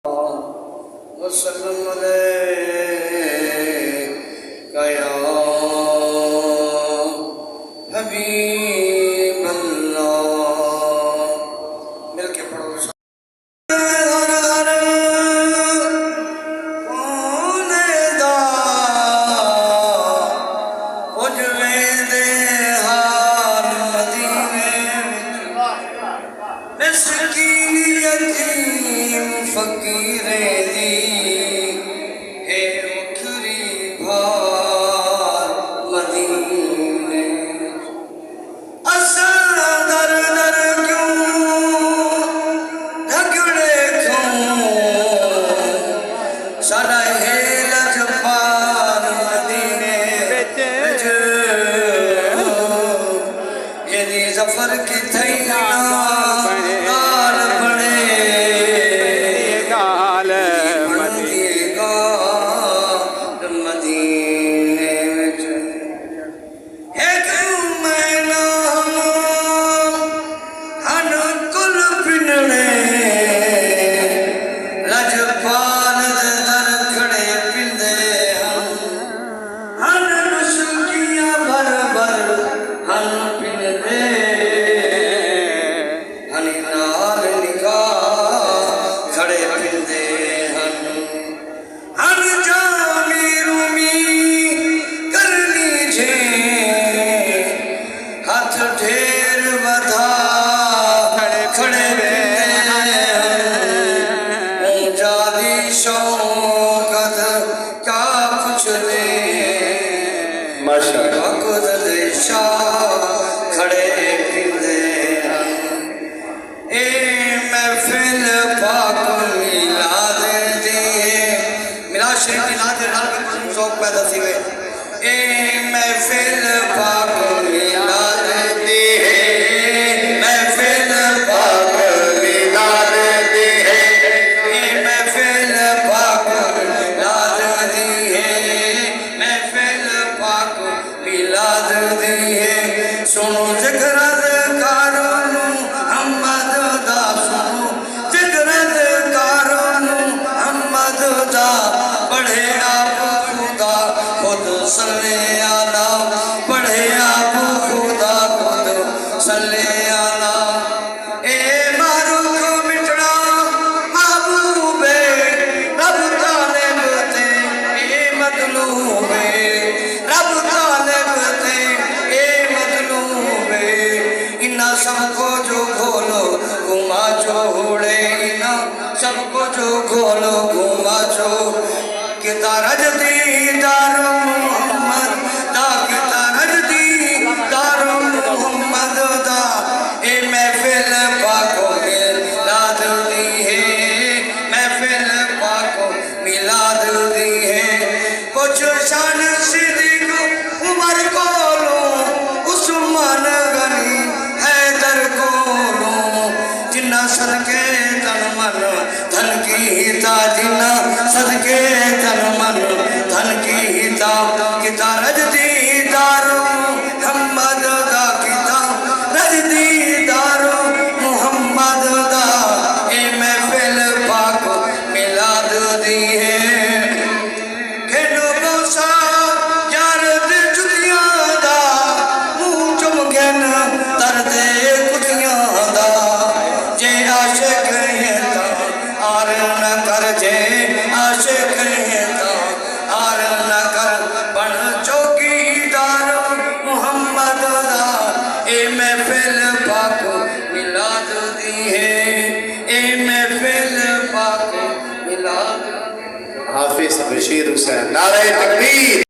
वसल्लम अलैका या हबीब अल्लाह। मिलके पढ़ो। फकीरे दी है मुखरी भार मदीने असल दर दर क्यों झगड़े क्यों सारा है लजपाल मदीने बिच यदि जफर की थैया सबको जो घोलो घुमा छोड़े ना सबको जो घोलो घुमा छो कि तारज दी दारो मोहम्मद दा कि तारज दी दारो मोहम्मद दा ए महफिल पाको मिलाद दी है महफिल पाको मिलाद दी है कुछ शान सिद्दीक उमर को लो उस्मान गनी सदके तन मन धन की हिता जिना सदके तन मन धन की हिता किता रजदी दारो मोहम्मद दा किता रजदी दारो मोहम्मद दा ए महफिल पाक मिलाद दी है खेलो बोसा यार दे जुदियां दा मुंह चुम गन तर दे कुड़ियां दा आशिक है ता आर न कर जे आशिक है ता आर न कर बन चौकीदार मोहम्मद दा ए महफिल पाक मिलाद दी है ए महफिल पाक मिलाद। हाफिज बशीर हुसैन नारे तकबीर।